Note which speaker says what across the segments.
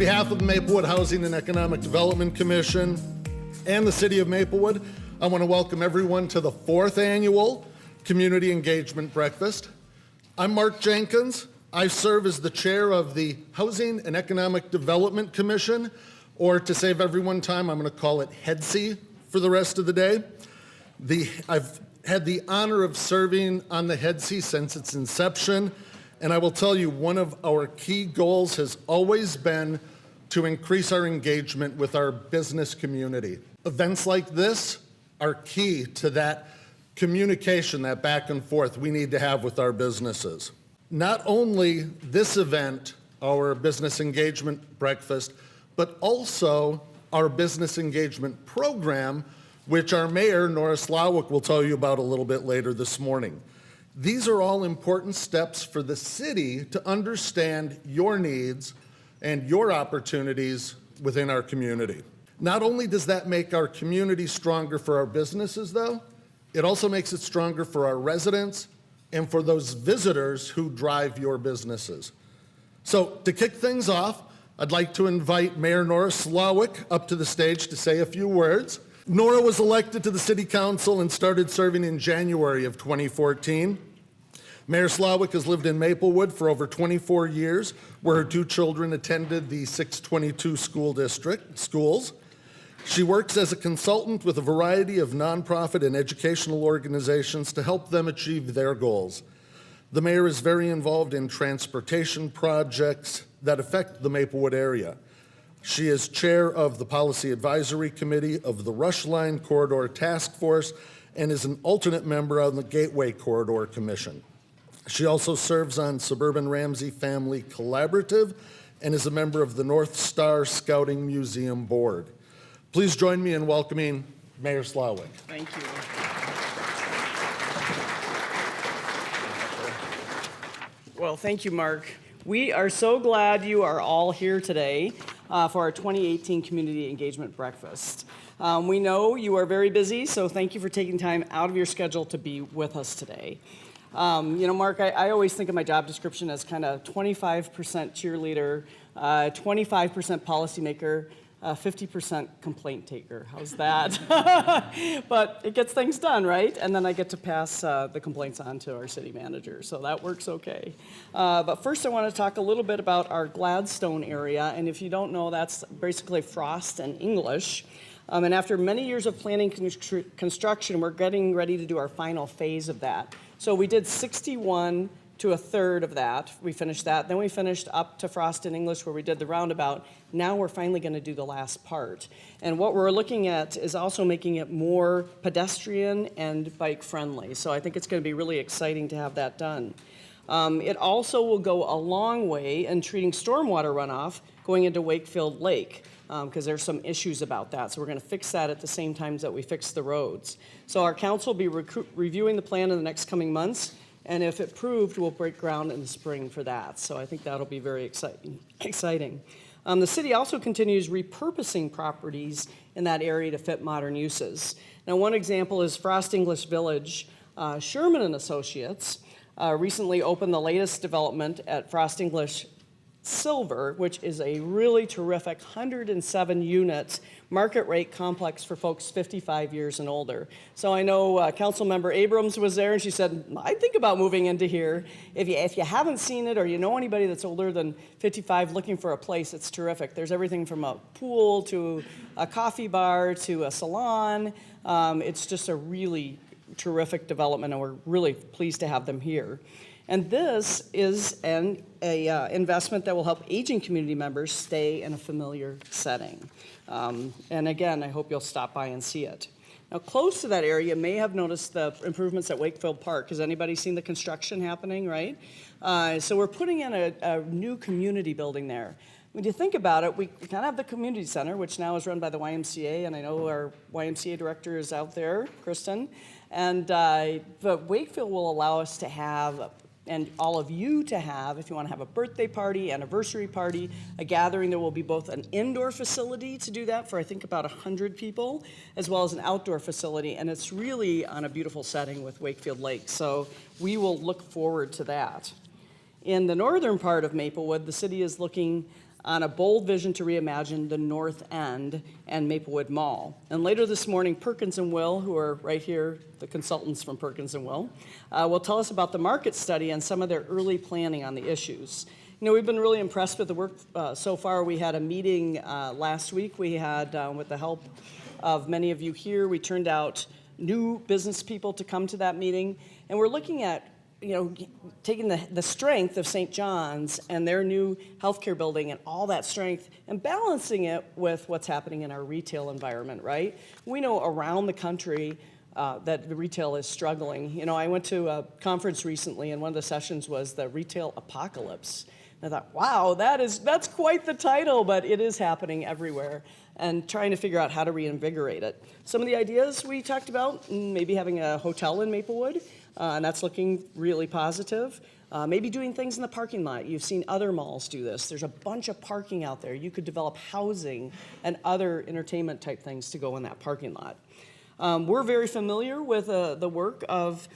Speaker 1: behalf of the Maplewood Housing and Economic Development Commission and the City of Maplewood, I want to welcome everyone to the 4th annual Community Engagement Breakfast. I'm Mark Jenkins. I serve as the chair of the Housing and Economic Development Commission, or to save everyone time, I'm going to call it HEDC for the rest of the day. I've had the honor of serving on the HEDC since its inception, and I will tell you, one of our key goals has always been to increase our engagement with our business community. Events like this are key to that communication, that back and forth we need to have with our businesses. Not only this event, our business engagement breakfast, but also our business engagement program, which our mayor, Nora Slawik, will tell you about a little bit later this morning. These are all important steps for the city to understand your needs and your opportunities within our community. Not only does that make our community stronger for our businesses, though, it also makes it stronger for our residents and for those visitors who drive your businesses. So to kick things off, I'd like to invite Mayor Nora Slawik up to the stage to say a few words. Nora was elected to the City Council and started serving in January of 2014. Mayor Slawik has lived in Maplewood for over 24 years, where her 2 children attended the 622 schools. She works as a consultant with a variety of nonprofit and educational organizations to help them achieve their goals. The mayor is very involved in transportation projects that affect the Maplewood area. She is chair of the Policy Advisory Committee of the Rush Line Corridor Task Force and is an alternate member on the Gateway Corridor Commission. She also serves on Suburban Ramsey Family Collaborative and is a member of the North Star Scouting Museum Board. Please join me in welcoming Mayor Slawik.
Speaker 2: Thank you. Well, thank you, Mark. We are so glad you are all here today for our 2018 Community Engagement Breakfast. We know you are very busy, so thank you for taking time out of your schedule to be with us today. Mark, I always think of my job description as kind of 25% cheerleader, 25% policymaker, 50% complaint taker. How's that? But it gets things done, right? And then I get to pass the complaints on to our city manager, so that works okay. But first I want to talk a little bit about our Gladstone area, and if you don't know, that's basically Frost and English. And after many years of planning construction, we're getting ready to do our final phase of that. So we did 61 to a third of that. We finished that. Then we finished up to Frost and English where we did the roundabout. Now we're finally going to do the last part. And what we're looking at is also making it more pedestrian and bike friendly. So I think it's going to be really exciting to have that done. It also will go a long way in treating stormwater runoff going into Wakefield Lake, because there's some issues about that. So we're going to fix that at the same time that we fix the roads. So our council will be reviewing the plan in the next coming months, and if approved, we'll break ground in the spring for that. So I think that'll be very exciting. The city also continues repurposing properties in that area to fit modern uses. Now, one example is Frost English Village. Sherman and Associates recently opened the latest development at Frost English Silver, which is a really terrific 107 units market rate complex for folks 55 years and older. So I know Council Member Abrams was there and she said, I think about moving into here. If you haven't seen it or you know anybody that's older than 55 looking for a place, it's terrific. There's everything from a pool to a coffee bar to a salon. It's just a really terrific development and we're really pleased to have them here. And this is an investment that will help aging community members stay in a familiar setting. And again, I hope you'll stop by and see it. Now, close to that area, you may have noticed the improvements at Wakefield Park. Has anybody seen the construction happening, right? So we're putting in a new community building there. When you think about it, we kind of have the community center, which now is run by the YMCA, and I know our YMCA director is out there, Kristen. And but Wakefield will allow us to have, and all of you to have, if you want to have a birthday party, anniversary party, a gathering, there will be both an indoor facility to do that for I think about 100 people, as well as an outdoor facility, and it's really on a beautiful setting with Wakefield Lake, so we will look forward to that. In the northern part of Maplewood, the city is looking on a bold vision to reimagine the North End and Maplewood Mall. And later this morning, Perkins and Will, who are right here, the consultants from Perkins and Will tell us about the market study and some of their early planning on the issues. You know, we've been really impressed with the work so far. We had a meeting last week. We had, with the help of many of you here, we turned out new business people to come to that meeting. And we're looking at, you know, taking the strength of St. John's and their new healthcare building and all that strength and balancing it with what's happening in our retail environment, right? We know around the country that the retail is struggling. You know, I went to a conference recently, and one of the sessions was the retail apocalypse. And I thought, wow, that's quite the title, but it is happening everywhere, and trying to figure out how to reinvigorate it. Some of the ideas we talked about, maybe having a hotel in Maplewood, and that's looking really positive. Maybe doing things in the parking lot. You've seen other malls do this. There's a bunch of parking out there. You could develop housing and other entertainment type things to go in that parking lot. We're very familiar with the work of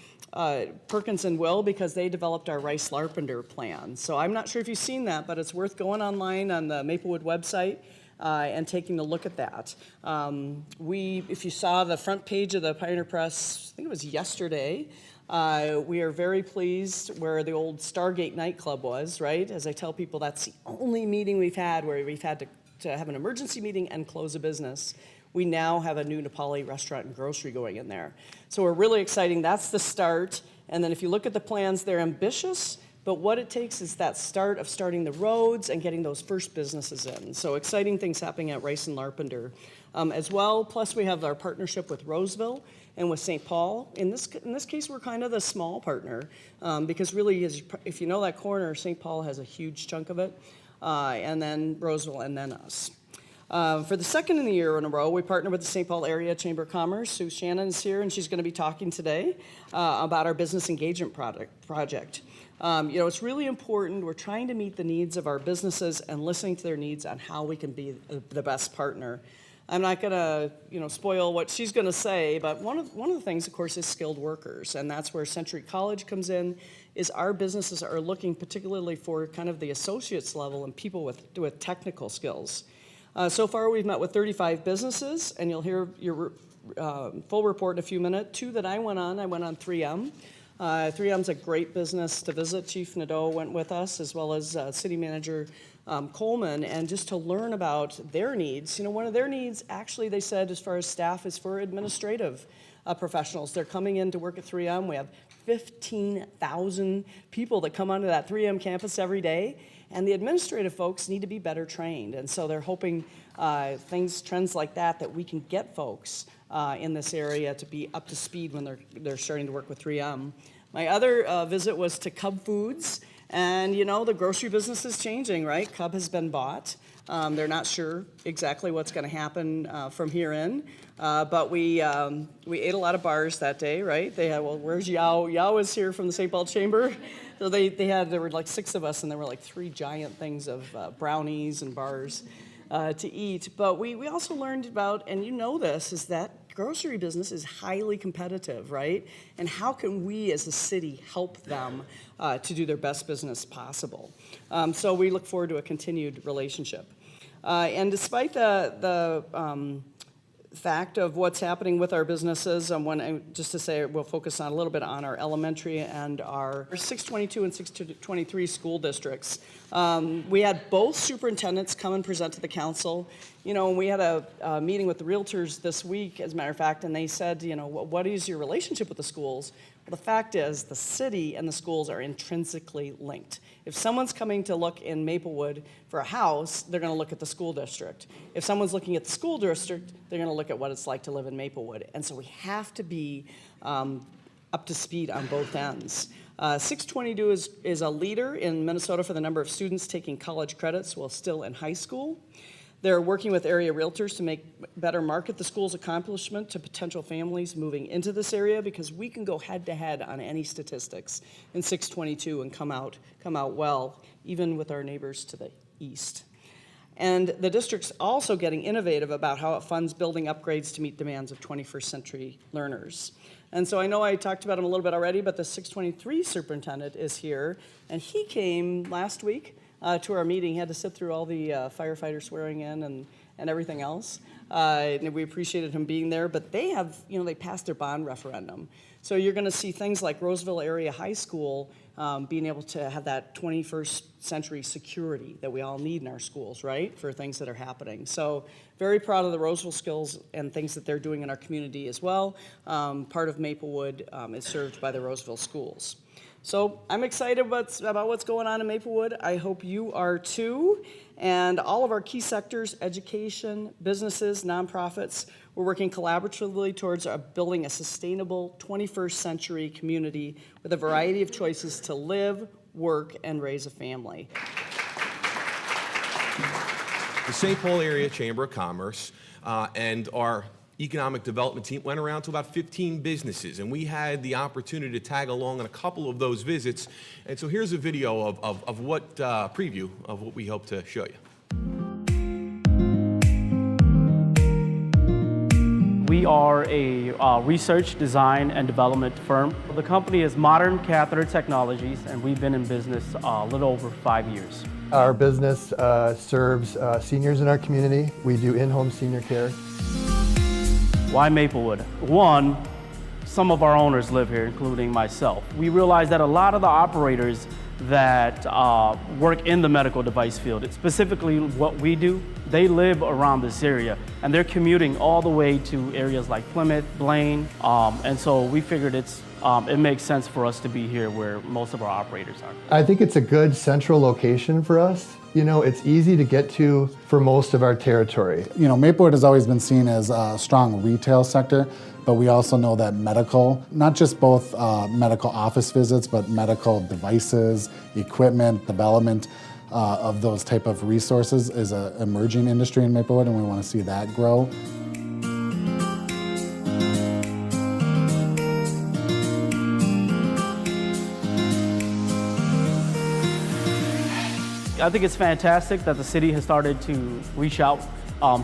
Speaker 2: Perkins and Will because they developed our Rice Larpenter plan. So I'm not sure if you've seen that, but it's worth going online on the Maplewood website and taking a look at that. If you saw the front page of the Pioneer Press, I think it was yesterday, we are very pleased where the old Stargate nightclub was, right? As I tell people, that's the only meeting we've had where we've had to have an emergency meeting and close a business. We now have a new Nepali restaurant and grocery going in there. So we're really exciting. That's the start. And then if you look at the plans, they're ambitious, but what it takes is that start of starting the roads and getting those first businesses in. So exciting things happening at Rice and Larpenter as well. Plus we have our partnership with Roseville and with St. Paul. In this case, we're kind of the small partner because really, if you know that corner, St. Paul has a huge chunk of it, and then Roseville, and then us. For the second year in a row, we partner with the St. Paul Area Chamber of Commerce. Sue Shannon is here, and she's going to be talking today about our business engagement project. You know, it's really important. We're trying to meet the needs of our businesses and listening to their needs on how we can be the best partner. I'm not going to, you know, spoil what she's going to say, but one of the things, of course, is skilled workers, and that's where Century College comes in. Is our businesses are looking particularly for kind of the associates level and people with technical skills. So far, we've met with 35 businesses, and you'll hear your full report in a few minutes. Two that I went on 3M. 3M's a great business to visit. Chief Nadeau went with us, as well as City Manager Coleman, and just to learn about their needs. You know, one of their needs, actually, they said, as far as staff, is for administrative professionals. They're coming in to work at 3M. We have 15,000 people that come onto that 3M campus every day. And the administrative folks need to be better trained. And so they're hoping trends like that we can get folks in this area to be up to speed when they're starting to work with 3M. My other visit was to Cub Foods. And, you know, the grocery business is changing, right? Cub has been bought. They're not sure exactly what's going to happen from here in. But we ate a lot of bars that day, right? They had, well, where's Yao? Yao is here from the St. Paul Chamber. So there were like 6 of us, and there were like 3 giant things of brownies and bars to eat. But we also learned about, and you know this, is that grocery business is highly competitive, right? And how can we as a city help them to do their best business possible? So we look forward to a continued relationship. And despite the fact of what's happening with our businesses, just to say we'll focus on a little bit on our elementary and our 622 and 623 school districts. We had both superintendents come and present to the council. You know, we had a meeting with the realtors this week, as a matter of fact, and they said, you know, what is your relationship with the schools? Well, the fact is the city and the schools are intrinsically linked. If someone's coming to look in Maplewood for a house, they're going to look at the school district. If someone's looking at the school district, they're going to look at what it's like to live in Maplewood. And so we have to be up to speed on both ends. 622 is a leader in Minnesota for the number of students taking college credits while still in high school. They're working with area realtors to better market the school's accomplishment to potential families moving into this area, because we can go head to head on any statistics in 622 and come out well, even with our neighbors to the east. And the district's also getting innovative about how it funds building upgrades to meet demands of 21st century learners. And so I know I talked about him a little bit already, but the 623 superintendent is here, and he came last week to our meeting. He had to sit through all the firefighters swearing in and everything else. And we appreciated him being there, but they have, they passed their bond referendum. So you're going to see things like Roseville Area High School being able to have that 21st century security that we all need in our schools, right, for things that are happening. So very proud of the Roseville skills and things that they're doing in our community as well. Part of Maplewood is served by the Roseville schools. So I'm excited about what's going on in Maplewood. I hope you are too. And all of our key sectors, education, businesses, nonprofits, we're working collaboratively towards building a sustainable 21st century community with a variety of choices to live, work, and raise a family.
Speaker 3: The St. Paul Area Chamber of Commerce and our economic development team went around to about 15 businesses, and we had the opportunity to tag along on a couple of those visits. And so here's a video of what preview of what we hope to show you.
Speaker 4: We are a research, design, and development firm. The company is Modern Catheter Technologies, and we've been in business a little over 5 years.
Speaker 5: Our business serves seniors in our community. We do in-home senior care.
Speaker 4: Why Maplewood? One, some of our owners live here, including myself. We realize that a lot of the operators that work in the medical device field, specifically what we do, they live around this area, and they're commuting all the way to areas like Plymouth, Blaine, and so we figured it makes sense for us to be here where most of our operators are.
Speaker 5: I think it's a good central location for us. It's easy to get to for most of our territory.
Speaker 6: Maplewood has always been seen as a strong retail sector, but we also know that medical, not just both medical office visits, but medical devices, equipment, development of those type of resources is an emerging industry in Maplewood, and we want to see that grow.
Speaker 4: I think it's fantastic that the city has started to reach out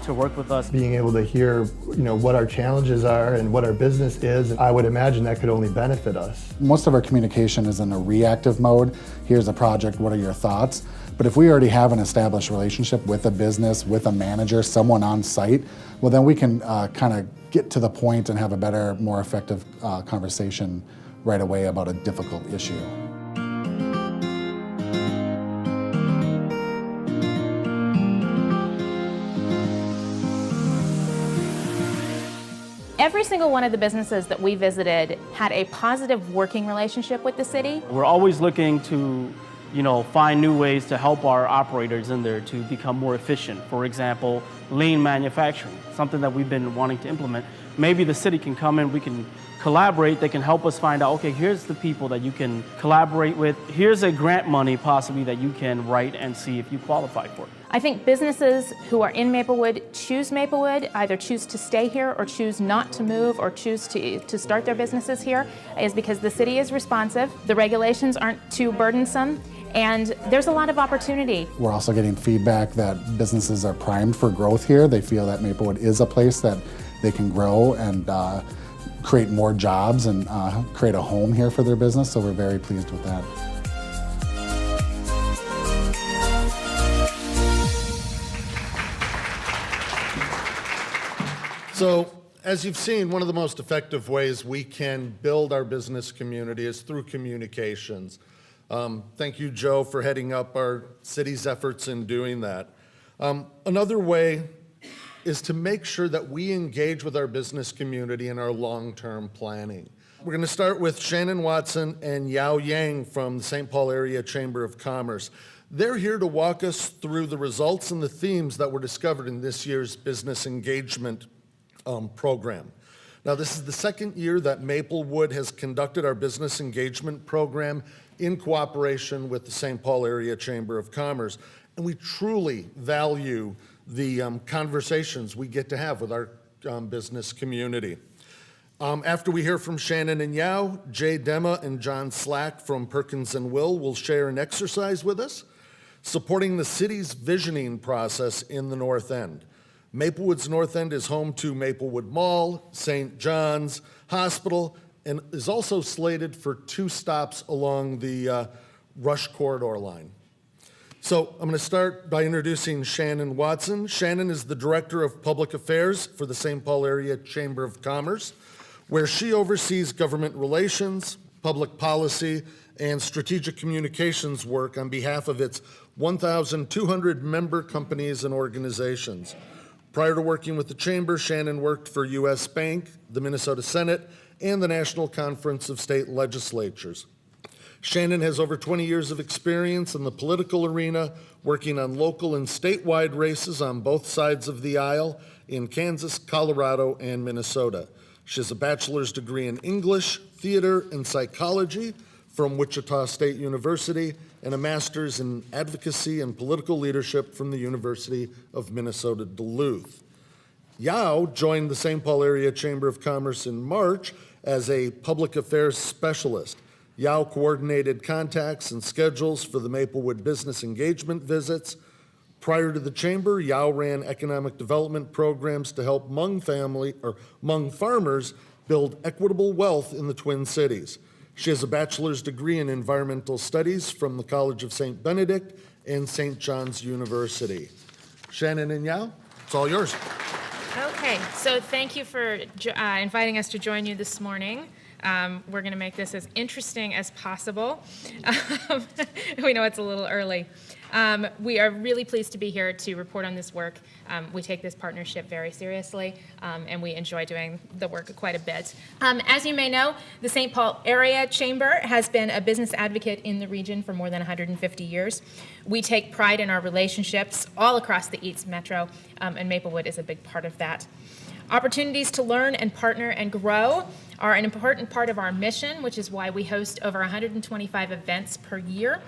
Speaker 4: to work with us.
Speaker 5: Being able to hear, what our challenges are and what our business is, I would imagine that could only benefit us.
Speaker 6: Most of our communication is in a reactive mode. Here's a project, what are your thoughts? But if we already have an established relationship with a business, with a manager, someone on site, well then we can kind of get to the point and have a better, more effective conversation right away about a difficult issue.
Speaker 7: Every single one of the businesses that we visited had a positive working relationship with the city.
Speaker 4: We're always looking to, find new ways to help our operators in there to become more efficient. For example, lean manufacturing, something that we've been wanting to implement. Maybe the city can come in, we can collaborate, they can help us find out, okay, here's the people that you can collaborate with. Here's a grant money possibly that you can write and see if you qualify for it.
Speaker 7: I think businesses who are in Maplewood choose Maplewood, either choose to stay here or choose not to move or choose to start their businesses here, is because the city is responsive, the regulations aren't too burdensome, and there's a lot of opportunity.
Speaker 6: We're also getting feedback that businesses are primed for growth here. They feel that Maplewood is a place that they can grow and create more jobs and create a home here for their business, so we're very pleased with that.
Speaker 1: So, as you've seen, one of the most effective ways we can build our business community is through communications. Thank you, Joe, for heading up our city's efforts in doing that. Another way is to make sure that we engage with our business community in our long-term planning. We're going to start with Shannon Watson and Yao Yang from the St. Paul Area Chamber of Commerce. They're here to walk us through the results and the themes that were discovered in this year's business engagement program. Now, this is the second year that Maplewood has conducted our business engagement program in cooperation with the St. Paul Area Chamber of Commerce, and we truly value the conversations we get to have with our business community. After we hear from Shannon and Yao, Jay Dema and John Slack from Perkins & Will share an exercise with us, supporting the city's visioning process in the North End. Maplewood's North End is home to Maplewood Mall, St. John's Hospital, and is also slated for 2 stops along the Rush Corridor line. So I'm going to start by introducing Shannon Watson. Shannon is the Director of Public Affairs for the St. Paul Area Chamber of Commerce, where she oversees government relations, public policy, and strategic communications work on behalf of its 1,200 member companies and organizations. Prior to working with the Chamber, Shannon worked for U.S. Bank, the Minnesota Senate, and the National Conference of State Legislatures. Shannon has over 20 years of experience in the political arena, working on local and statewide races on both sides of the aisle in Kansas, Colorado, and Minnesota. She has a bachelor's degree in English, theater, and psychology from Wichita State University and a master's in advocacy and political leadership from the University of Minnesota Duluth. Yao joined the St. Paul Area Chamber of Commerce in March as a public affairs specialist. Yao coordinated contacts and schedules for the Maplewood business engagement visits. Prior to the Chamber, Yao ran economic development programs to help Hmong farmers build equitable wealth in the Twin Cities. She has a bachelor's degree in environmental studies from the College of St. Benedict and St. John's University. Shannon and Yao, it's all yours.
Speaker 8: Okay, so thank you for inviting us to join you this morning. We're going to make this as interesting as possible. We know it's a little early. We are really pleased to be here to report on this work. We take this partnership very seriously, and we enjoy doing the work quite a bit. As you may know, the St. Paul Area Chamber has been a business advocate in the region for more than 150 years. We take pride in our relationships all across the East Metro, and Maplewood is a big part of that. Opportunities to learn and partner and grow are an important part of our mission, which is why we host over 125 events per year.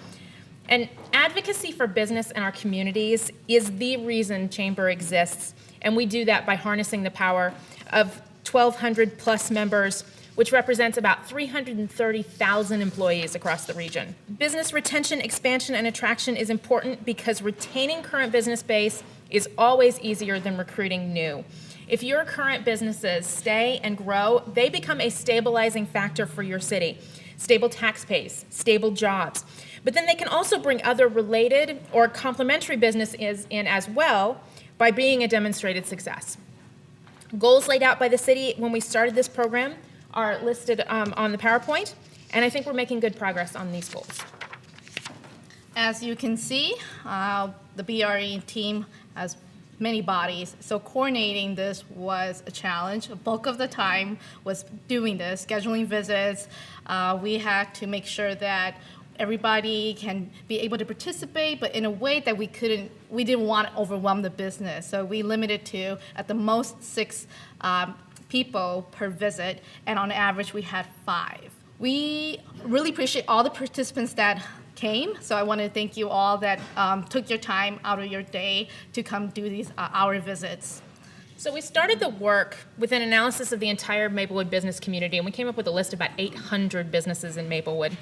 Speaker 8: And advocacy for business in our communities is the reason Chamber exists, and we do that by harnessing the power of 1,200 plus members, which represents about 330,000 employees across the region. Business retention, expansion, and attraction is important because retaining current business base is always easier than recruiting new. If your current businesses stay and grow, they become a stabilizing factor for your city. Stable tax base, stable jobs. But then they can also bring other related or complementary businesses in as well by being a demonstrated success. Goals laid out by the city when we started this program are listed on the PowerPoint, and I think we're making good progress on these goals.
Speaker 9: As you can see, the BRE team has many bodies, so coordinating this was a challenge. A bulk of the time was doing this, scheduling visits. We had to make sure that everybody can be able to participate, but in a way that we didn't want to overwhelm the business. So we limited to, at the most, 6 people per visit, and on average we had 5. We really appreciate all the participants that came, so I want to thank you all that took your time out of your day to come do these hour visits.
Speaker 8: So we started the work with an analysis of the entire Maplewood business community, and we came up with a list of about 800 businesses in Maplewood.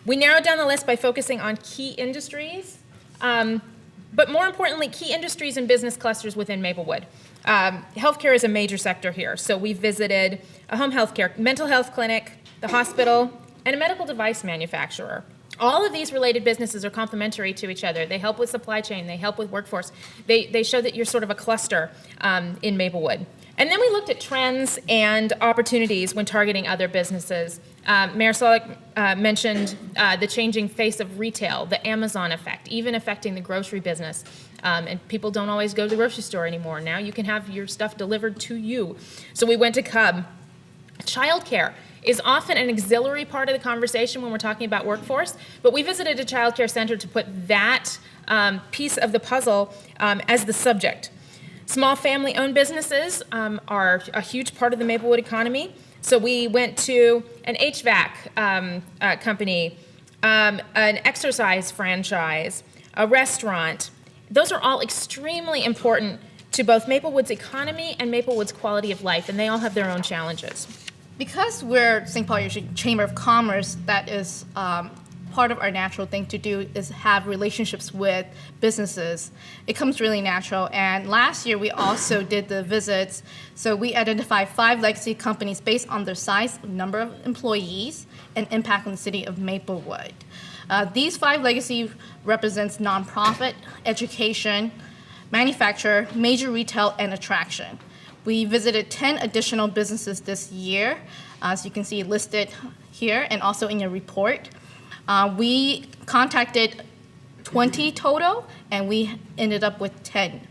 Speaker 8: We narrowed down the list by focusing on key industries, but more importantly, key industries and business clusters within Maplewood. Healthcare is a major sector here, so we visited a home health care, mental health clinic, the hospital, and a medical device manufacturer. All of these related businesses are complementary to each other. They help with supply chain, they help with workforce. They show that you're sort of a cluster in Maplewood. And then we looked at trends and opportunities when targeting other businesses. Mayor Solik mentioned the changing face of retail, the Amazon effect, even affecting the grocery business. And people don't always go to the grocery store anymore. Now you can have your stuff delivered to you. So we went to Cub. Childcare is often an auxiliary part of the conversation when we're talking about workforce, but we visited a child care center to put that piece of the puzzle as the subject. Small family-owned businesses are a huge part of the Maplewood economy, so we went to an HVAC company, an exercise franchise, a restaurant. Those are all extremely important to both Maplewood's economy and Maplewood's quality of life, and they all have their own challenges.
Speaker 9: Because we're St. Paul Chamber of Commerce that is part of our natural thing to do is have relationships with businesses. It comes really natural. And last year, we also did the visits. So we identified 5 legacy companies based on their size, number of employees, and impact on the city of Maplewood. These 5 legacy represents nonprofit, education, manufacturer, major retail, and attraction. We visited 10 additional businesses this year, as you can see listed here and also in your report. We contacted 20 total, and we ended up with 10.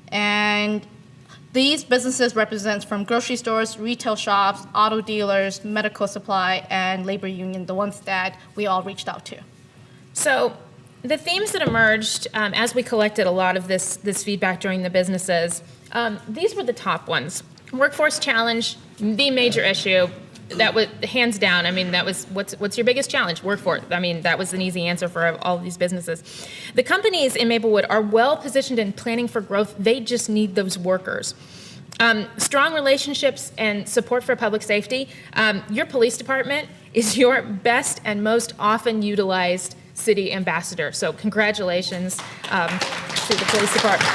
Speaker 9: And these businesses represent from grocery stores, retail shops, auto dealers, medical supply, and labor union, the ones that we all reached out to.
Speaker 8: So the themes that emerged as we collected a lot of this feedback during the businesses, these were the top ones. Workforce challenge, the major issue. That was hands down. I mean, that was what's your biggest challenge? Workforce. I mean, that was an easy answer for all of these businesses. The companies in Maplewood are well positioned in planning for growth. They just need those workers. Strong relationships and support for public safety. Your police department is your best and most often utilized city ambassador. So congratulations to the police department.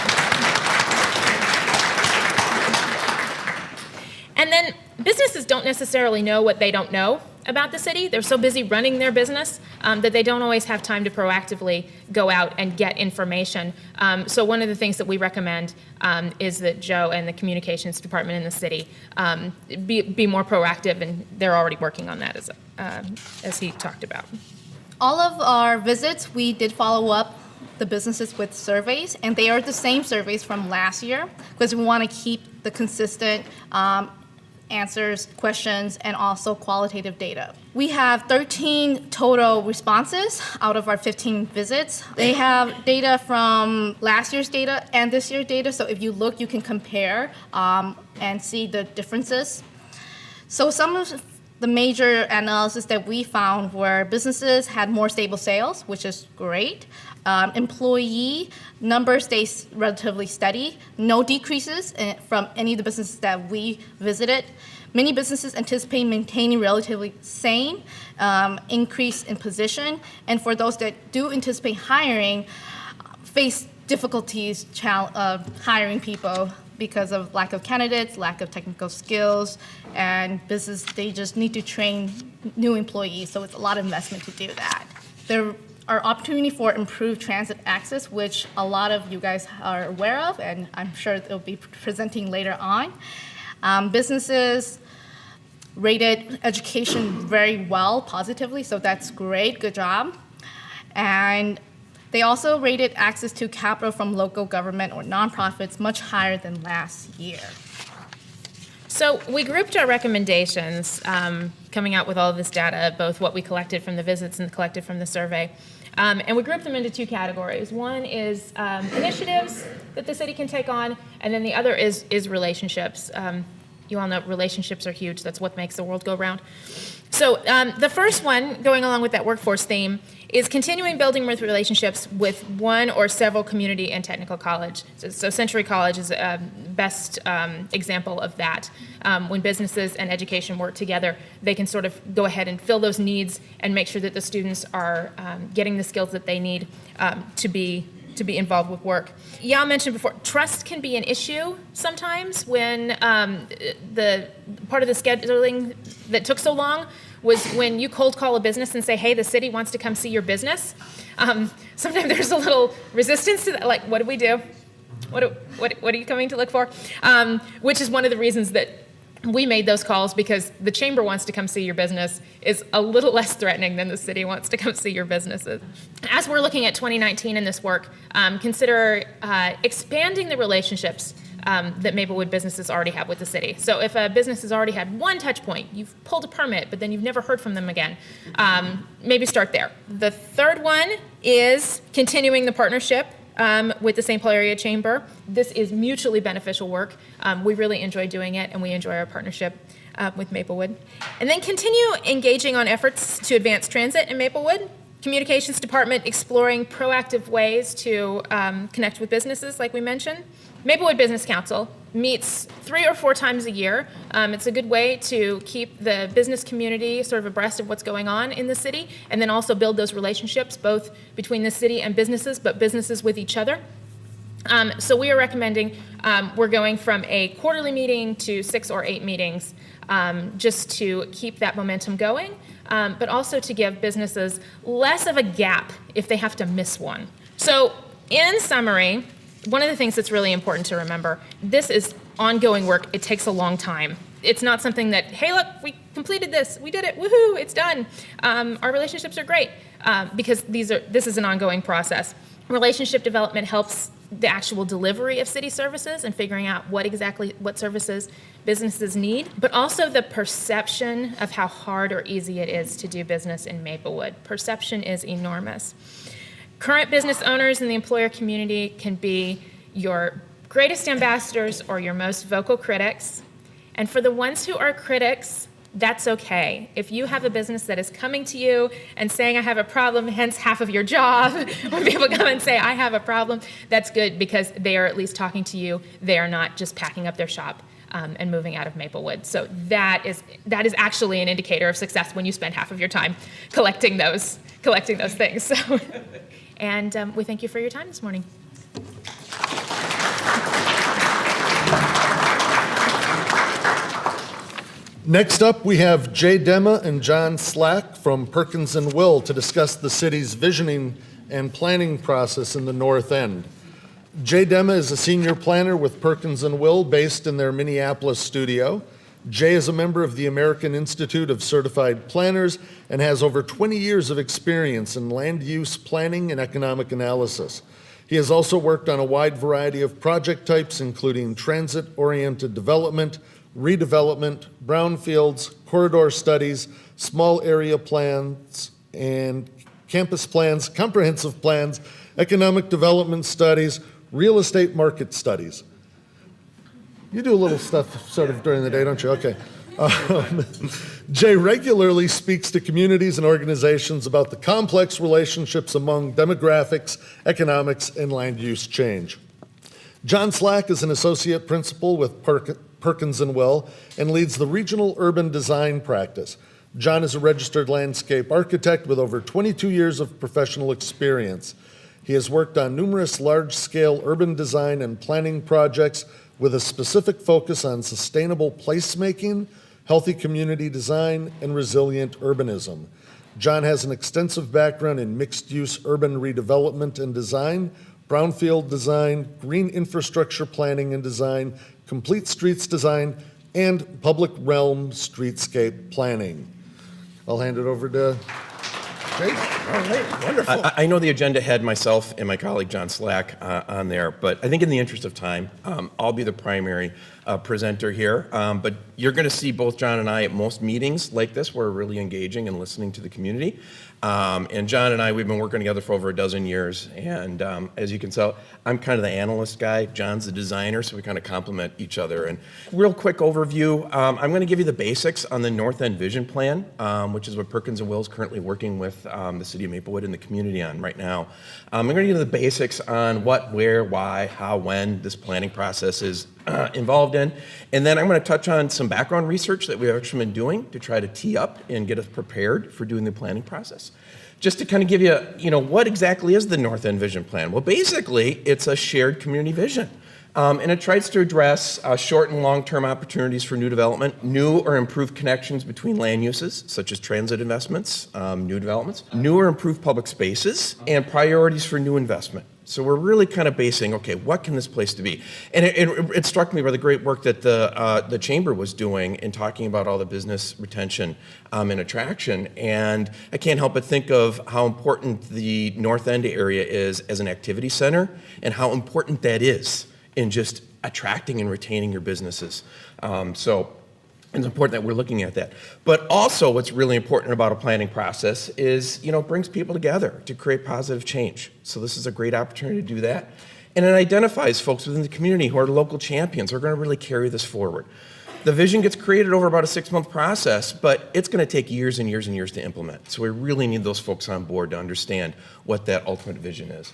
Speaker 8: And then businesses don't necessarily know what they don't know about the city. They're so busy running their business that they don't always have time to proactively go out and get information. So one of the things that we recommend is that Joe and the communications department in the city be more proactive, and they're already working on that as he talked about.
Speaker 9: All of our visits, we did follow up the businesses with surveys, and they are the same surveys from last year because we want to keep the consistent answers, questions, and also qualitative data. We have 13 total responses out of our 15 visits. They have data from last year's data and this year's data, so if you look, you can compare and see the differences. So some of the major analysis that we found were businesses had more stable sales, which is great. Employee numbers stay relatively steady. No decreases from any of the businesses that we visited. Many businesses anticipate maintaining relatively same increase in position. And for those that do anticipate hiring, face difficulties hiring people because of lack of candidates, lack of technical skills, and business, they just need to train new employees, so it's a lot of investment to do that. There are opportunity for improved transit access, which a lot of you guys are aware of, and I'm sure they'll be presenting later on. Businesses rated education very well, positively, so that's great, good job. And they also rated access to capital from local government or nonprofits much higher than last year.
Speaker 8: So we grouped our recommendations coming out with all of this data, both what we collected from the visits and collected from the survey. And we grouped them into 2 categories. One is initiatives that the city can take on, and then the other is relationships. You all know relationships are huge. That's what makes the world go round. So the first one, going along with that workforce theme, is continuing building with relationships with one or several community and technical college. So Century College is a best example of that. When businesses and education work together, they can sort of go ahead and fill those needs and make sure that the students are getting the skills that they need to be involved with work. Yao mentioned before, trust can be an issue sometimes when the part of the scheduling that took so long was when you cold call a business and say, hey, the city wants to come see your business. Sometimes there's a little resistance to that, like, what do we do? What are you coming to look for? Which is one of the reasons that we made those calls, because the chamber wants to come see your business is a little less threatening than the city wants to come see your businesses. As we're looking at 2019 in this work, consider expanding the relationships that Maplewood businesses already have with the city. So if a business has already had one touch point, you've pulled a permit, but then you've never heard from them again, maybe start there. The third one is continuing the partnership with the St. Paul Area Chamber. This is mutually beneficial work. We really enjoy doing it, and we enjoy our partnership with Maplewood. And then continue engaging on efforts to advance transit in Maplewood. Communications Department exploring proactive ways to connect with businesses, like we mentioned. Maplewood Business Council meets 3 or 4 times a year. It's a good way to keep the business community sort of abreast of what's going on in the city, and then also build those relationships both between the city and businesses, but businesses with each other. So we are recommending, we're going from a quarterly meeting to 6 or 8 meetings, just to keep that momentum going, but also to give businesses less of a gap if they have to miss one. So in summary, one of the things that's really important to remember, this is ongoing work. It takes a long time. It's not something that, hey, look, we completed this, we did it, woohoo, it's done. Our relationships are great, because this is an ongoing process. Relationship development helps the actual delivery of city services and figuring out what services businesses need, but also the perception of how hard or easy it is to do business in Maplewood. Perception is enormous. Current business owners in the employer community can be your greatest ambassadors or your most vocal critics. And for the ones who are critics, that's okay. If you have a business that is coming to you and saying, I have a problem, hence half of your job, when people come and say, I have a problem, that's good because they are at least talking to you. They are not just packing up their shop and moving out of Maplewood. So that is actually an indicator of success when you spend half of your time collecting those things. So, and we thank you for your time this morning.
Speaker 1: Next up, we have Jay Dema and John Slack from Perkins & Will to discuss the city's visioning and planning process in the North End. Jay Dema is a senior planner with Perkins & Will based in their Minneapolis studio. Jay is a member of the American Institute of Certified Planners and has over 20 years of experience in land use planning and economic analysis. He has also worked on a wide variety of project types, including transit-oriented development, redevelopment, brownfields, corridor studies, small area plans, and campus plans, comprehensive plans, economic development studies, real estate market studies. You do a little stuff sort of during the day, don't you? Okay. Jay regularly speaks to communities and organizations about the complex relationships among demographics, economics, and land use change. John Slack is an associate principal with Perkins & Will and leads the regional urban design practice. John is a registered landscape architect with over 22 years of professional experience. He has worked on numerous large-scale urban design and planning projects with a specific focus on sustainable placemaking, healthy community design, and resilient urbanism. John has an extensive background in mixed-use urban redevelopment and design, brownfield design, green infrastructure planning and design, complete streets design, and public realm streetscape planning. I'll hand it over to Jay.
Speaker 10: All right, wonderful. I know the agenda had myself and my colleague John Slack on there, but I think in the interest of time, I'll be the primary presenter here. But you're going to see both John and I at most meetings like this. We're really engaging and listening to the community. And John and I, we've been working together for over a dozen years. And as you can tell, I'm kind of the analyst guy. John's the designer, so we kind of complement each other. And real quick overview, I'm going to give you the basics on the North End Vision Plan, which is what Perkins & Will is currently working with the city of Maplewood and the community on right now. I'm going to give you the basics on what, where, why, how, when this planning process is involved in. And then I'm going to touch on some background research that we've actually been doing to try to tee up and get us prepared for doing the planning process. Just to kind of give you, what exactly is the North End Vision Plan? Well, basically, it's a shared community vision. And it tries to address short and long-term opportunities for new development, new or improved connections between land uses, such as transit investments, new developments, new or improved public spaces, and priorities for new investment. So we're really kind of basing, okay, what can this place to be? And it struck me by the great work that the Chamber was doing in talking about all the business retention and attraction. And I can't help but think of how important the North End area is as an activity center and how important that is in just attracting and retaining your businesses. So it's important that we're looking at that. But also what's really important about a planning process is, it brings people together to create positive change. So this is a great opportunity to do that. And it identifies folks within the community who are local champions who are going to really carry this forward. The vision gets created over about a 6-month process, but it's going to take years and years and years to implement. So we really need those folks on board to understand what that ultimate vision is.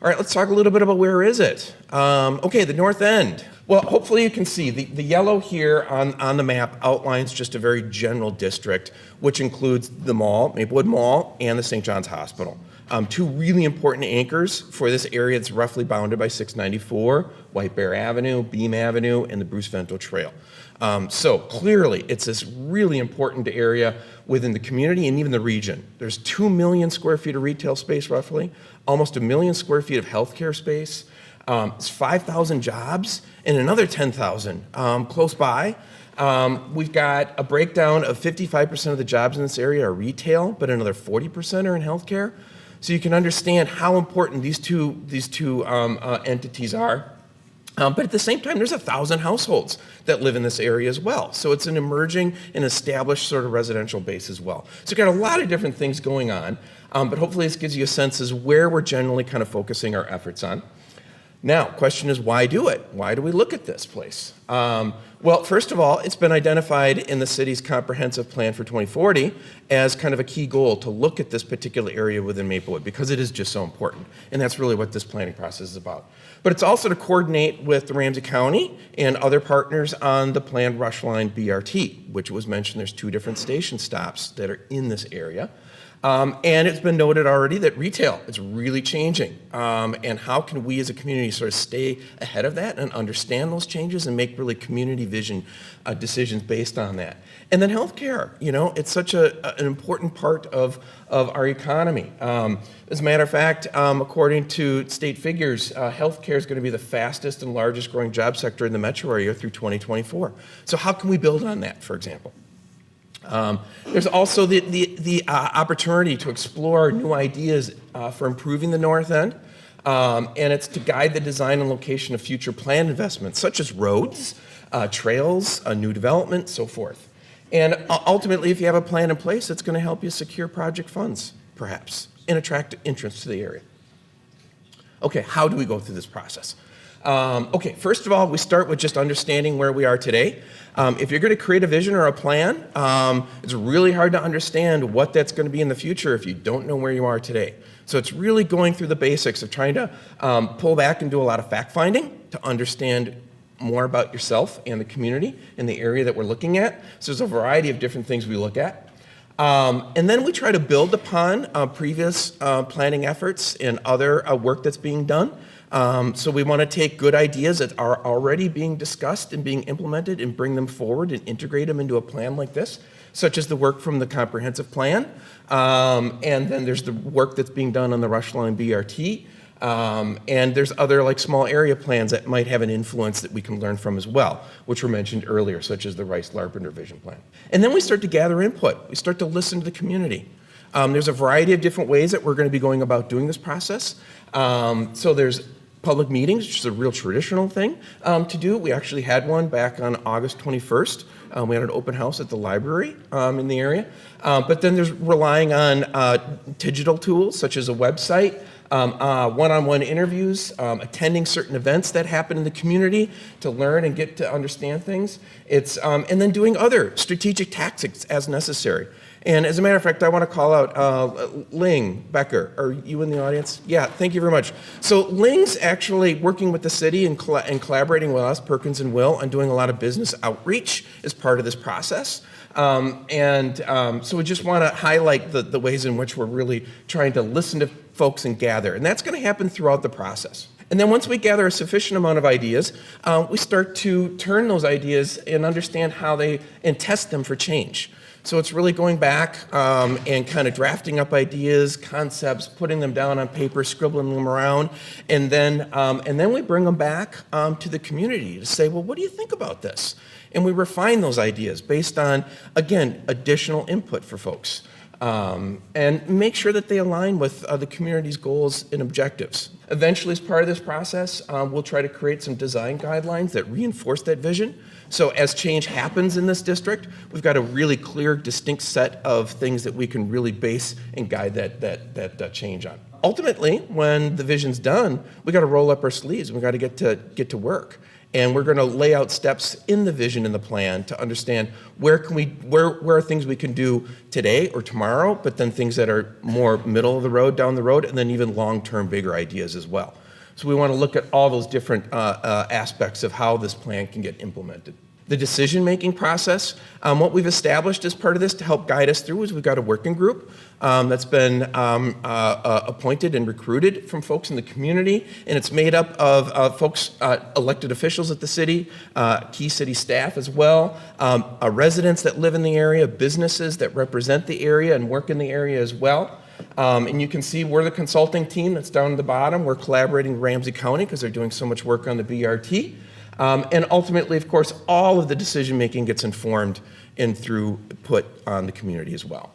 Speaker 10: All right, let's talk a little bit about where is it. Okay, the north end. Well, hopefully you can see the yellow here on the map outlines just a very general district, which includes the mall, Maplewood Mall, and the St. John's Hospital. Two really important anchors for this area. It's roughly bounded by 694, White Bear Avenue, Beam Avenue, and the Bruce Vento Trail. So clearly, it's this really important area within the community and even the region. There's 2 million square feet of retail space, roughly, almost 1 million square feet of healthcare space. It's 5,000 jobs and another 10,000 close by. We've got a breakdown of 55% of the jobs in this area are retail, but another 40% are in healthcare. So you can understand how important these two entities are. But at the same time, there's 1,000 households that live in this area as well. So it's an emerging and established sort of residential base as well. So you've got a lot of different things going on, but hopefully this gives you a sense as where we're generally kind of focusing our efforts on. Now, question is, why do it? Why do we look at this place? Well, first of all, it's been identified in the city's comprehensive plan for 2040 as kind of a key goal to look at this particular area within Maplewood because it is just so important. And that's really what this planning process is about. But it's also to coordinate with the Ramsey County and other partners on the planned Rush Line BRT, which was mentioned. There's 2 different station stops that are in this area. And it's been noted already that retail is really changing. And how can we as a community sort of stay ahead of that and understand those changes and make really community vision decisions based on that? And then healthcare, it's such an important part of our economy. As a matter of fact, according to state figures, healthcare is going to be the fastest and largest growing job sector in the metro area through 2024. So how can we build on that, for example? There's also the opportunity to explore new ideas for improving the north end, and it's to guide the design and location of future planned investments, such as roads, trails, new development, so forth. And ultimately, if you have a plan in place, it's going to help you secure project funds, perhaps, and attract interest to the area. Okay, how do we go through this process? Okay, first of all, we start with just understanding where we are today. If you're going to create a vision or a plan, it's really hard to understand what that's going to be in the future if you don't know where you are today. So it's really going through the basics of trying to pull back and do a lot of fact-finding to understand more about yourself and the community and the area that we're looking at. So there's a variety of different things we look at. And then we try to build upon previous planning efforts and other work that's being done. So we want to take good ideas that are already being discussed and being implemented and bring them forward and integrate them into a plan like this, such as the work from the comprehensive plan. And then there's the work that's being done on the Rush Line BRT. And there's other like small area plans that might have an influence that we can learn from as well, which were mentioned earlier, such as the Rice-Larpenter Vision Plan. And then we start to gather input. We start to listen to the community. There's a variety of different ways that we're going to be going about doing this process. So there's public meetings, which is a real traditional thing to do. We actually had one back on August 21st. We had an open house at the library in the area. But then there's relying on digital tools, such as a website, one-on-one interviews, attending certain events that happen in the community to learn and get to understand things. And then doing other strategic tactics as necessary. And as a matter of fact, I want to call out Ling Becker. Are you in the audience? Yeah, thank you very much. So Ling's actually working with the city and collaborating with us, Perkins and Will, on doing a lot of business outreach as part of this process. So we just want to highlight the ways in which we're really trying to listen to folks and gather. And that's going to happen throughout the process. And then once we gather a sufficient amount of ideas, we start to turn those ideas and understand how and test them for change. So it's really going back and kind of drafting up ideas, concepts, putting them down on paper, scribbling them around, and then we bring them back to the community to say, well, what do you think about this? And we refine those ideas based on, again, additional input for folks. And make sure that they align with the community's goals and objectives. Eventually, as part of this process, we'll try to create some design guidelines that reinforce that vision. So as change happens in this district, we've got a really clear, distinct set of things that we can really base and guide that change on. Ultimately, when the vision's done, we got to roll up our sleeves and we got to get to work. And we're going to lay out steps in the vision and the plan to understand where are things we can do today or tomorrow, but then things that are more middle of the road, down the road, and then even long-term bigger ideas as well. So we want to look at all those different aspects of how this plan can get implemented. The decision-making process, what we've established as part of this to help guide us through is we've got a working group that's been appointed and recruited from folks in the community, and it's made up of folks, elected officials at the city, key city staff as well, residents that live in the area, businesses that represent the area and work in the area as well. And you can see we're the consulting team that's down at the bottom. We're collaborating with Ramsey County because they're doing so much work on the BRT. And ultimately, of course, all of the decision-making gets informed and put on the community as well.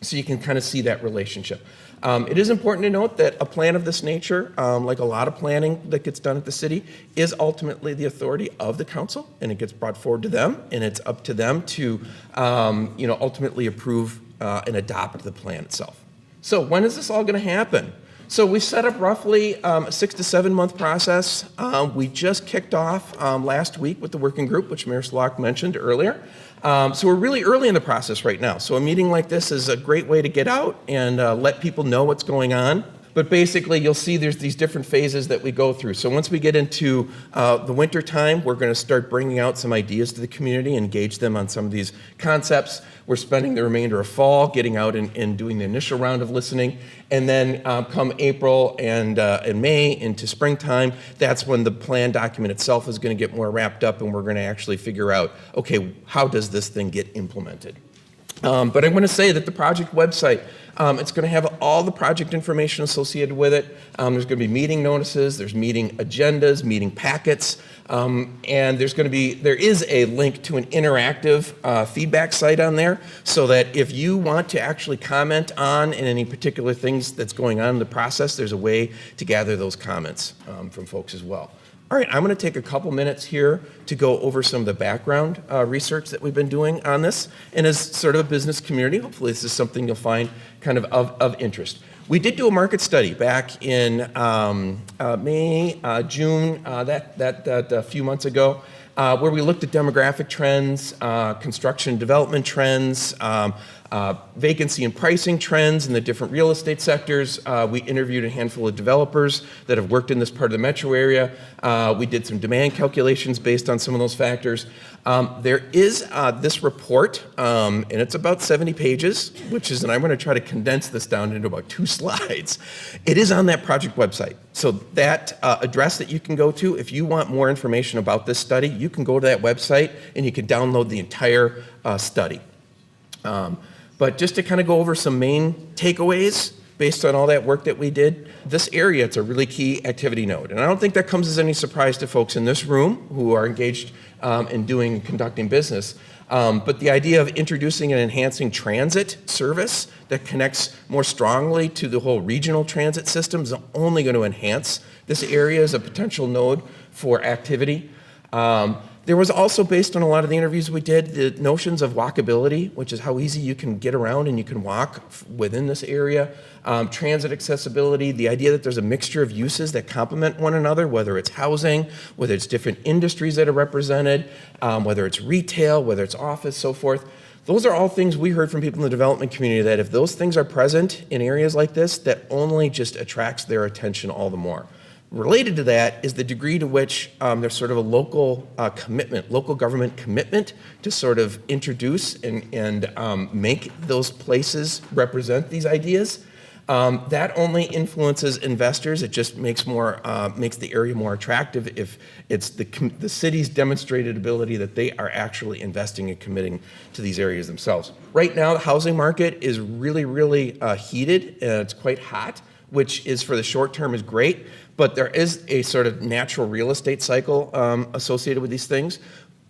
Speaker 10: So you can kind of see that relationship. It is important to note that a plan of this nature, like a lot of planning that gets done at the city, is ultimately the authority of the council, and it gets brought forward to them, and it's up to them to ultimately approve and adopt the plan itself. So when is this all going to happen? So we set up roughly a 6 to 7 month process. We just kicked off last week with the working group, which Mayor Slock mentioned earlier. So we're really early in the process right now. So a meeting like this is a great way to get out and let people know what's going on. But basically, you'll see there's these different phases that we go through. So once we get into the winter time, we're going to start bringing out some ideas to the community, engage them on some of these concepts. We're spending the remainder of fall getting out and doing the initial round of listening. And then come April and May into springtime, that's when the plan document itself is going to get more wrapped up, and we're going to actually figure out, okay, how does this thing get implemented? But I'm going to say that the project website, it's going to have all the project information associated with it. There's going to be meeting notices, there's meeting agendas, meeting packets, and there is a link to an interactive feedback site on there, so that if you want to actually comment on any particular things that's going on in the process, there's a way to gather those comments from folks as well. All right, I'm going to take a couple minutes here to go over some of the background research that we've been doing on this. And as sort of a business community, hopefully this is something you'll find kind of interest. We did do a market study back in May, June, a few months ago, where we looked at demographic trends, construction development trends, vacancy and pricing trends in the different real estate sectors. We interviewed a handful of developers that have worked in this part of the metro area. We did some demand calculations based on some of those factors. There is this report, and it's about 70 pages, and I'm going to try to condense this down into about 2 slides. It is on that project website. So that address that you can go to, if you want more information about this study, you can go to that website and you can download the entire study. But just to kind of go over some main takeaways based on all that work that we did, this area, it's a really key activity node. And I don't think that comes as any surprise to folks in this room who are engaged in conducting business. But the idea of introducing and enhancing transit service that connects more strongly to the whole regional transit system is only going to enhance this area as a potential node for activity. There was also, based on a lot of the interviews we did, the notions of walkability, which is how easy you can get around and you can walk within this area. Transit accessibility, the idea that there's a mixture of uses that complement one another, whether it's housing, whether it's different industries that are represented, whether it's retail, whether it's office, so forth. Those are all things we heard from people in the development community, that if those things are present in areas like this, that only just attracts their attention all the more. Related to that is the degree to which there's sort of a local commitment, local government commitment to sort of introduce and make those places represent these ideas. That only influences investors. It just makes the area more attractive if it's the city's demonstrated ability that they are actually investing and committing to these areas themselves. Right now, the housing market is really, really heated, and it's quite hot, which is for the short term is great. But there is a sort of natural real estate cycle associated with these things.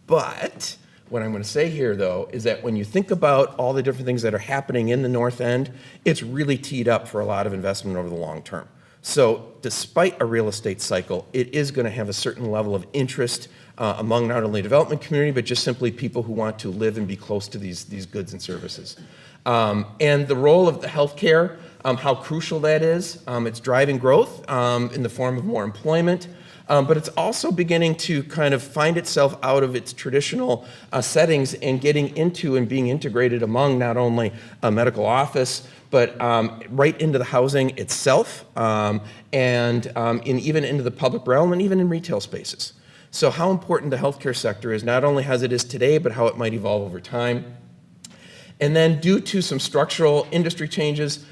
Speaker 10: But what I'm going to say here, though, is that when you think about all the different things that are happening in the North End, it's really teed up for a lot of investment over the long term. So despite a real estate cycle, it is going to have a certain level of interest among not only development community, but just simply people who want to live and be close to these goods and services. And the role of the healthcare, how crucial that is. It's driving growth in the form of more employment. but it's also beginning to kind of find itself out of its traditional settings and getting into and being integrated among not only a medical office, but right into the housing itself, and even into the public realm, and even in retail spaces. So how important the healthcare sector is, not only as it is today, but how it might evolve over time. And then due to some structural industry changes,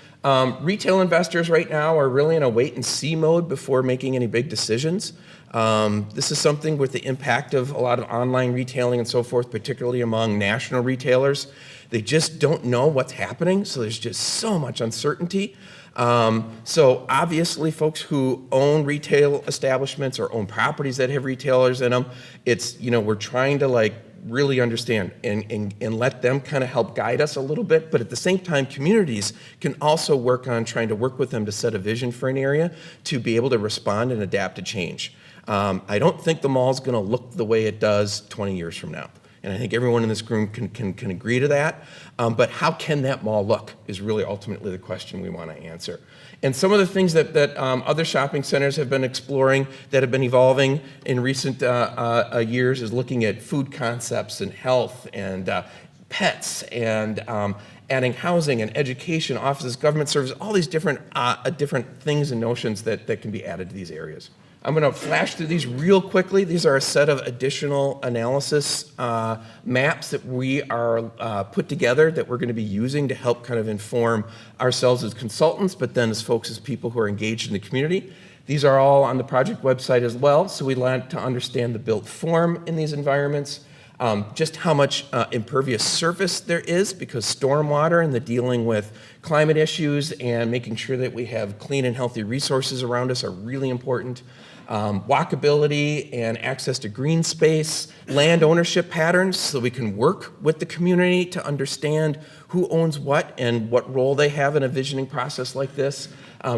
Speaker 10: retail investors right now are really in a wait and see mode before making any big decisions. This is something with the impact of a lot of online retailing and so forth, particularly among national retailers. They just don't know what's happening, so there's just so much uncertainty. So obviously folks who own retail establishments or own properties that have retailers in them, it's, we're trying to really understand and let them kind of help guide us a little bit, but at the same time, communities can also work on trying to work with them to set a vision for an area to be able to respond and adapt to change. I don't think the mall's gonna look the way it does 20 years from now. And I think everyone in this room can agree to that. But how can that mall look is really ultimately the question we want to answer. And some of the things that other shopping centers have been exploring that have been evolving in recent years is looking at food concepts and health and pets and adding housing and education, offices, government services, all these different things and notions that can be added to these areas. I'm going to flash through these real quickly. These are a set of additional analysis maps that we are put together that we're going to be using to help kind of inform ourselves as consultants, but then as folks, as people who are engaged in the community. These are all on the project website as well, so we want to understand the built form in these environments, just how much impervious surface there is, because stormwater and the dealing with climate issues and making sure that we have clean and healthy resources around us are really important. Walkability and access to green space, land ownership patterns, so we can work with the community to understand who owns what and what role they have in a visioning process like this.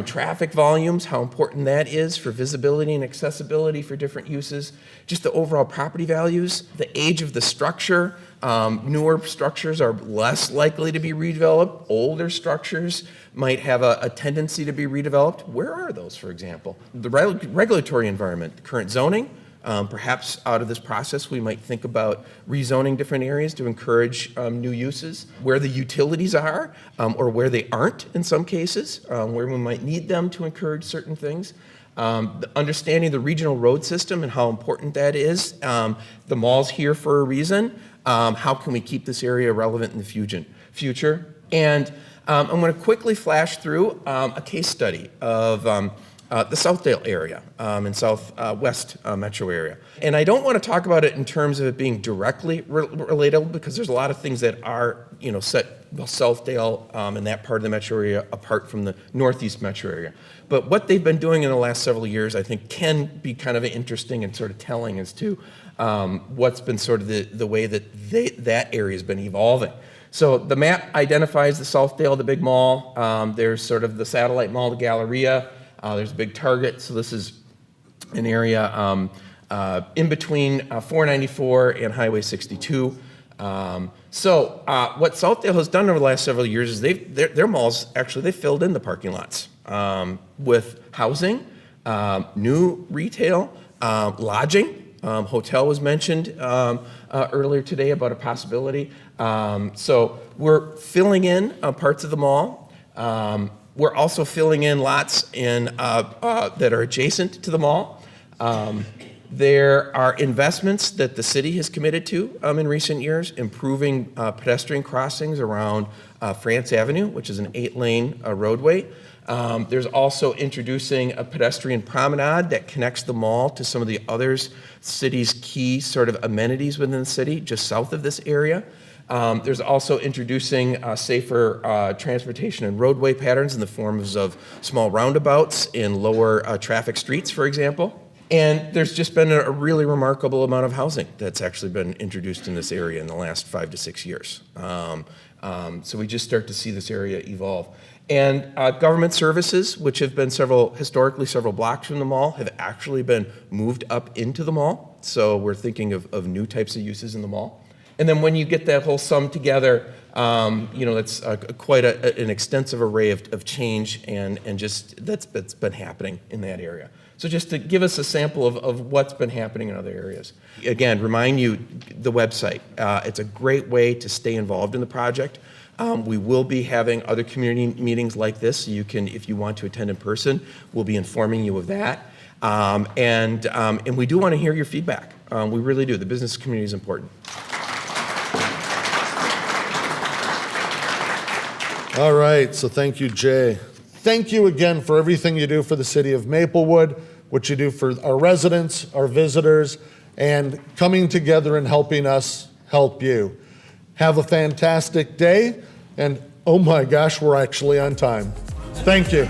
Speaker 10: Traffic volumes, how important that is for visibility and accessibility for different uses. Just the overall property values, the age of the structure. Newer structures are less likely to be redeveloped. Older structures might have a tendency to be redeveloped. Where are those, for example? The regulatory environment, current zoning. Perhaps out of this process, we might think about rezoning different areas to encourage new uses. Where the utilities are, or where they aren't in some cases, where we might need them to encourage certain things. Understanding the regional road system and how important that is. The mall's here for a reason. How can we keep this area relevant in the future? And I'm going to quickly flash through a case study of the Southdale area in southwest metro area. And I don't want to talk about it in terms of it being directly relatable, because there's a lot of things that are, set Southdale and that part of the metro area apart from the northeast metro area. But what they've been doing in the last several years, I think, can be kind of interesting and sort of telling as to what's been sort of the way that that area has been evolving. So the map identifies the Southdale, the big mall. There's sort of the satellite mall, the Galleria. There's a big Target. So this is an area in between 494 and Highway 62. So what Southdale has done over the last several years is their malls, actually, they filled in the parking lots with housing, new retail, lodging. Hotel was mentioned earlier today about a possibility. So we're filling in parts of the mall. We're also filling in lots that are adjacent to the mall. There are investments that the city has committed to in recent years, improving pedestrian crossings around France Avenue, which is an 8-lane roadway. There's also introducing a pedestrian promenade that connects the mall to some of the other city's key sort of amenities within the city, just south of this area. There's also introducing safer transportation and roadway patterns in the forms of small roundabouts in lower traffic streets, for example. And there's just been a really remarkable amount of housing that's actually been introduced in this area in the last 5 to 6 years. So we just start to see this area evolve. And government services, which have been historically several blocks from the mall, have actually been moved up into the mall. So we're thinking of new types of uses in the mall. And then when you get that whole sum together, that's quite an extensive array of change and just that's been happening in that area. So just to give us a sample of what's been happening in other areas. Again, remind you the website. It's a great way to stay involved in the project. We will be having other community meetings like this. You can, if you want to attend in person, we'll be informing you of that. And we do want to hear your feedback. We really do. The business community is important.
Speaker 1: All right, so thank you, Jay. Thank you again for everything you do for the city of Maplewood, what you do for our residents, our visitors, and coming together and helping us help you. Have a fantastic day, and oh my gosh, we're actually on time. Thank you.